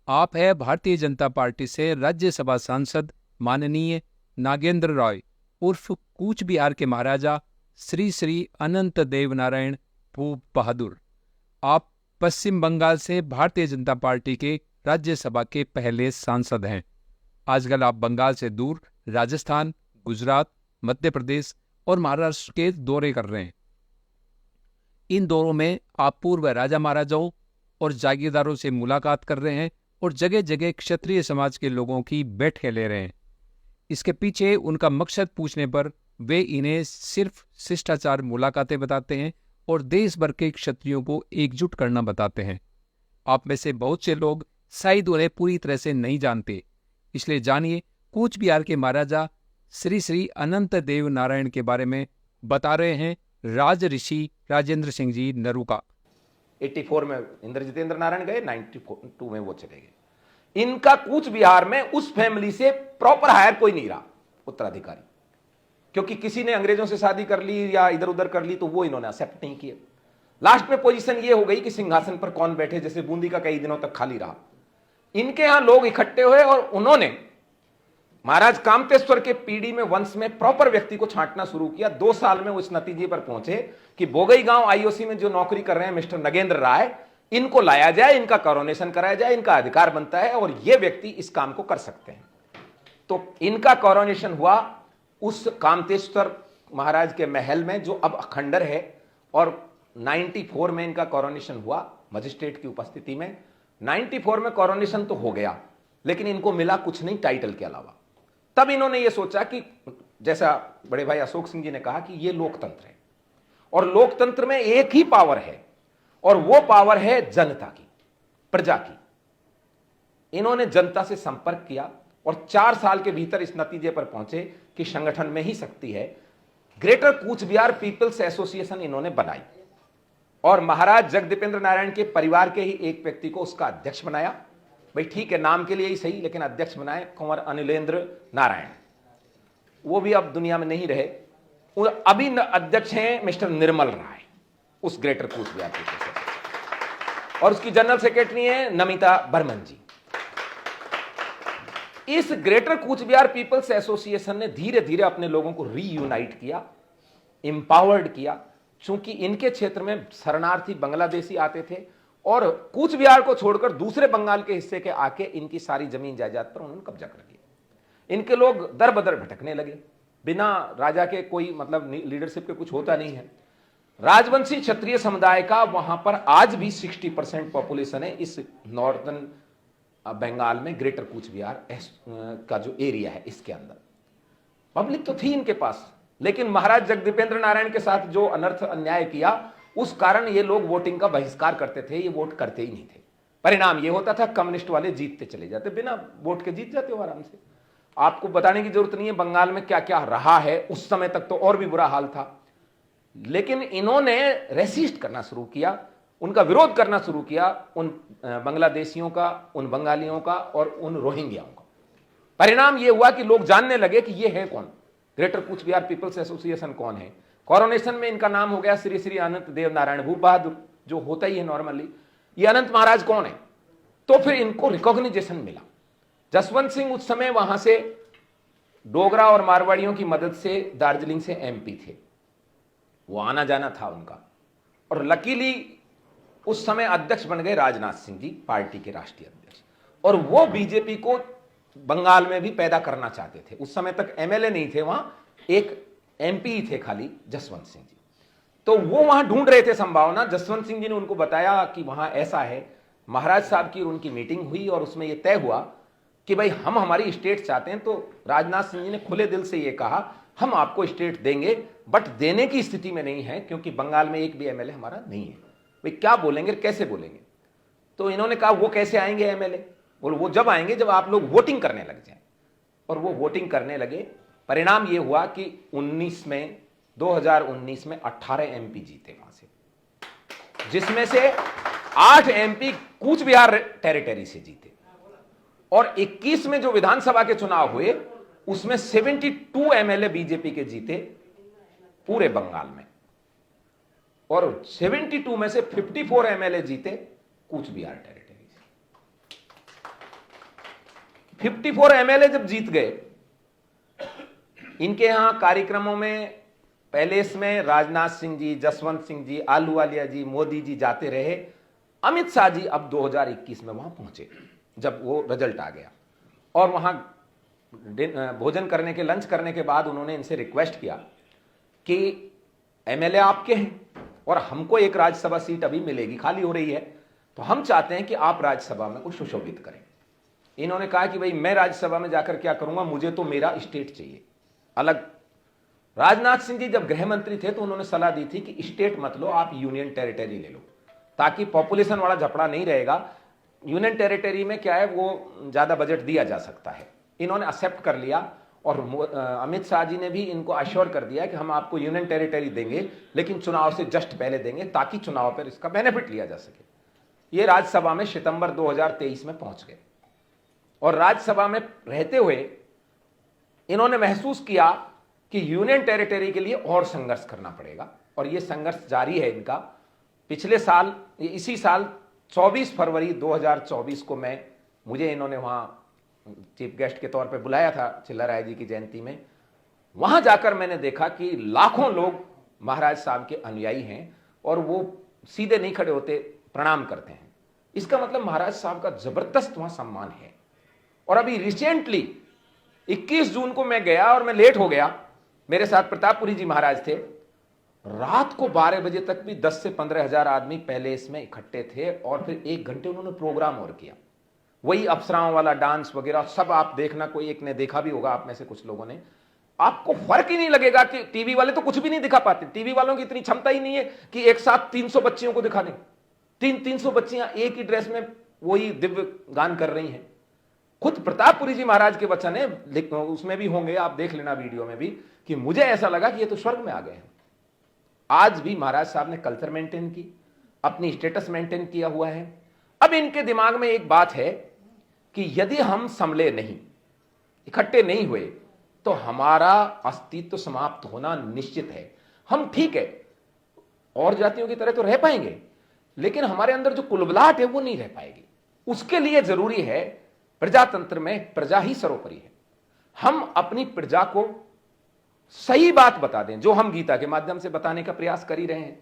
आप है भारतीय जनता पार्टी से राज्यसभा सांसद माननीय नागेंद्र रॉय उर्फ कूच बिहार के महाराजा श्री श्री अनंत देव नारायण भूप बहादुर। आप पश्चिम बंगाल से भारतीय जनता पार्टी के राज्यसभा के पहले सांसद हैं। आजकल आप बंगाल से दूर राजस्थान, गुजरात, मध्य प्रदेश और महाराष्ट्र के दौरे कर रहे हैं। इन दौरों में आप पूर्व राजा महाराजाओं और जागीरदारों से मुलाकात कर रहे हैं और जगह जगह क्षत्रिय समाज के लोगों की बैठकें ले रहे हैं। इसके पीछे उनका मकसद पूछने पर वे इन्हें सिर्फ शिष्टाचार मुलाकातें बताते हैं और देश भर के क्षत्रियों को एकजुट करना बताते हैं। आप में से बहुत से लोग शायद उन्हें पूरी तरह से नहीं जानते, इसलिए जानिए कूच बिहार के महाराजा श्री श्री अनंत देव नारायण के बारे में बता रहे हैं राज ऋषि राजेंद्र सिंह जी नरूका। 84 में इंद्रजितेंद्र नारायण गए, 92 में वो चले गए। इनका कूच बिहार में उस फैमिली से प्रॉपर हायर कोई नहीं रहा उत्तराधिकारी, क्योंकि किसी ने अंग्रेजों से शादी कर ली या इधर उधर कर ली तो वो इन्होंने एक्सेप्ट नहीं किए। लास्ट में पोजीशन ये हो गई कि सिंहासन पर कौन बैठे, जैसे बूंदी का कई दिनों तक खाली रहा। इनके यहां लोग इकट्ठे हुए और उन्होंने महाराज कामतेश्वर के पीढ़ी में वंश में प्रॉपर व्यक्ति को छांटना शुरू किया। 2 साल में उस नतीजे पर पहुंचे कि बोगई गांव आईओसी में जो नौकरी कर रहे हैं मिस्टर नगेंद्र राय, इनको लाया जाए, इनका कॉरोनेशन कराया जाए, इनका अधिकार बनता है और ये व्यक्ति इस काम को कर सकते हैं। तो इनका कॉरोनेशन हुआ उस कामतेश्वर महाराज के महल में जो अब खंडर है, और 94 में इनका कॉरोनेशन हुआ मजिस्ट्रेट की उपस्थिति में। 94 में कॉरोनेशन तो हो गया, लेकिन इनको मिला कुछ नहीं टाइटल के अलावा। तब इन्होंने ये सोचा कि जैसा बड़े भाई अशोक सिंह जी ने कहा कि ये लोकतंत्र है और लोकतंत्र में एक ही पावर है और वो पावर है जनता की, प्रजा की। इन्होंने जनता से संपर्क किया और 4 साल के भीतर इस नतीजे पर पहुंचे कि संगठन में ही शक्ति है। Greater Cooch Behar peoples association इन्होंने बनाई और महाराज जगदीपेंद्र नारायण के परिवार के ही एक व्यक्ति को उसका अध्यक्ष बनाया। भाई ठीक है, नाम के लिए ही सही, लेकिन अध्यक्ष बनाए कुंवर अनिलेंद्र नारायण। वो भी अब दुनिया में नहीं रहे। अभी अध्यक्ष हैं मिस्टर निर्मल राय उस ग्रेटर कूच बिहार पीपल्स, और उसकी जनरल सेक्रेटरी हैं नमिता बर्मन जी। इस greater Cooch Behar peoples association ने धीरे धीरे अपने लोगों को रीयूनाइट किया, इंपावर्ड किया। चूंकि इनके क्षेत्र में शरणार्थी बांग्लादेशी आते थे और कूच बिहार को छोड़कर दूसरे बंगाल के हिस्से के आके इनकी सारी जमीन जायदाद पर उन्होंने कब्जा कर लिया। इनके लोग दर बदर भटकने लगे, बिना राजा के कोई मतलब लीडरशिप के कुछ होता नहीं है। राजवंशी क्षत्रिय समुदाय का वहां पर आज भी 60% पॉपुलेशन है इस नॉर्दर्न बंगाल में, ग्रेटर कूच बिहार का जो एरिया है इसके अंदर। पब्लिक तो थी इनके पास, लेकिन महाराज जगदीपेंद्र नारायण के साथ जो अनर्थ अन्याय किया उस कारण ये लोग वोटिंग का बहिष्कार करते थे, ये वोट करते ही नहीं थे। परिणाम ये होता था कम्युनिस्ट वाले जीतते चले जाते, बिना वोट के जीत जाते हो आराम से। आपको बताने की जरूरत नहीं है बंगाल में क्या क्या रहा है, उस समय तक तो और भी बुरा हाल था। लेकिन इन्होंने रेसिस्ट करना शुरू किया, उनका विरोध करना शुरू किया, उन बांग्लादेशियों का, उन बंगालियों का और उन रोहिंग्याओं का। परिणाम यह हुआ कि लोग जानने लगे कि ये है कौन, greater Cooch Behar peoples association कौन है। कॉरोनेशन में इनका नाम हो गया श्री श्री अनंत देव नारायण भूप बहादुर, जो होता ही है नॉर्मली। ये अनंत महाराज कौन है? तो फिर इनको रिकॉग्निजेशन मिला। जसवंत सिंह उस समय वहां से डोगरा और मारवाड़ियों की मदद से दार्जिलिंग से एमपी थे, वो आना जाना था उनका। और लकीली उस समय अध्यक्ष बन गए राजनाथ सिंह जी, पार्टी के राष्ट्रीय अध्यक्ष, और वो बीजेपी को बंगाल में भी पैदा करना चाहते थे। उस समय तक एमएलए नहीं थे वहां, एक एमपी थे खाली, जसवंत सिंह जी। तो वो वहां ढूंढ रहे थे संभावना। जसवंत सिंह जी ने उनको बताया कि वहां ऐसा है। महाराज साहब की उनकी मीटिंग हुई और उसमें यह तय हुआ कि भाई हम हमारी स्टेट चाहते हैं। तो राजनाथ सिंह जी ने खुले दिल से यह कहा हम आपको स्टेट देंगे, बट देने की स्थिति में नहीं है क्योंकि बंगाल में एक भी एमएलए हमारा नहीं है। भाई क्या बोलेंगे, कैसे बोलेंगे? तो इन्होंने कहा वो कैसे आएंगे एमएलए? बोलो वो जब आएंगे जब आप लोग वोटिंग करने लग जाए। और वो वोटिंग करने लगे। परिणाम ये हुआ कि 2019 में 18 एमपी जीते वहां से, जिसमें से 8 एमपी कूच बिहार टेरिटरी से जीते। और 21 में जो विधानसभा के चुनाव हुए उसमें 72 एमएलए बीजेपी के जीते पूरे बंगाल में, और 72 में से 54 एमएलए जीते कूच बिहार टेरिटरी से। 54 एमएलए जब जीत गए, इनके यहां कार्यक्रमों में पैलेस में राजनाथ सिंह जी, जसवंत सिंह जी, आलूवालिया जी, मोदी जी जाते रहे। अमित शाह जी अब 2021 में वहां पहुंचे जब वो रिजल्ट आ गया, और वहां भोजन करने के, लंच करने के बाद उन्होंने इनसे रिक्वेस्ट किया कि एमएलए आपके हैं और हमको एक राज्यसभा सीट अभी मिलेगी, खाली हो रही है, तो हम चाहते हैं कि आप राज्यसभा में कुछ सुशोभित करें। इन्होंने कहा कि भाई मैं राज्यसभा में जाकर क्या करूंगा, मुझे तो मेरा स्टेट चाहिए अलग। राजनाथ सिंह जी जब गृह मंत्री थे तो उन्होंने सलाह दी थी कि स्टेट मत लो, आप यूनियन टेरिटरी ले लो, ताकि पॉपुलेशन वाला झपड़ा नहीं रहेगा। यूनियन टेरिटरी में क्या है, वो ज्यादा बजट दिया जा सकता है। इन्होंने एक्सेप्ट कर लिया, और अमित शाह जी ने भी इनको अश्योर कर दिया कि हम आपको यूनियन टेरिटरी देंगे, लेकिन चुनाव से जस्ट पहले देंगे, ताकि चुनाव पर इसका बेनिफिट लिया जा सके। ये राज्यसभा में सितंबर 2023 में पहुंच गए, और राज्यसभा में रहते हुए इन्होंने महसूस किया कि यूनियन टेरिटरी के लिए और संघर्ष करना पड़ेगा, और यह संघर्ष जारी है इनका। पिछले साल, इसी साल 24 फरवरी 2024 को मुझे इन्होंने वहां चीफ गेस्ट के तौर पे बुलाया था चिल्लाराय जी की जयंती में। वहां जाकर मैंने देखा कि लाखों लोग महाराज साहब के अनुयायी हैं, और वो सीधे नहीं खड़े होते, प्रणाम करते हैं। इसका मतलब महाराज साहब का जबरदस्त वहां सम्मान है। और अभी रिसेंटली 21 जून को मैं गया, और मैं लेट हो गया, मेरे साथ प्रतापपुरी जी महाराज थे। रात को 12 बजे तक भी 10 से 15 हजार आदमी पहले इसमें इकट्ठे थे, और फिर 1 घंटे उन्होंने प्रोग्राम और किया, वही अप्सराओं वाला डांस वगैरह सब आप देखना, कोई एक ने देखा भी होगा आप में से कुछ लोगों ने। आपको फर्क ही नहीं लगेगा कि टीवी वाले तो कुछ भी नहीं दिखा पाते, टीवी वालों की इतनी क्षमता ही नहीं है कि एक साथ 300 बच्चियों को दिखा दें। 300 बच्चियां एक ही ड्रेस में वही दिव्य गान कर रही हैं। खुद प्रतापपुरी जी महाराज के वचन है, उसमें भी होंगे, आप देख लेना वीडियो में भी, कि मुझे ऐसा लगा कि ये तो स्वर्ग में आ गए हैं। आज भी महाराज साहब ने कल्चर मेंटेन की, अपनी स्टेटस मेंटेन किया हुआ है। अब इनके दिमाग में एक बात है कि यदि हम संभले नहीं, इकट्ठे नहीं हुए, तो हमारा अस्तित्व समाप्त होना निश्चित है। हम ठीक है, और जातियों की तरह तो रह पाएंगे, लेकिन हमारे अंदर जो कुलबुलाहट है वो नहीं रह पाएगी। उसके लिए जरूरी है, प्रजातंत्र में प्रजा ही सर्वोपरि है। हम अपनी प्रजा को सही बात बता दें, जो हम गीता के माध्यम से बताने का प्रयास कर ही रहे हैं।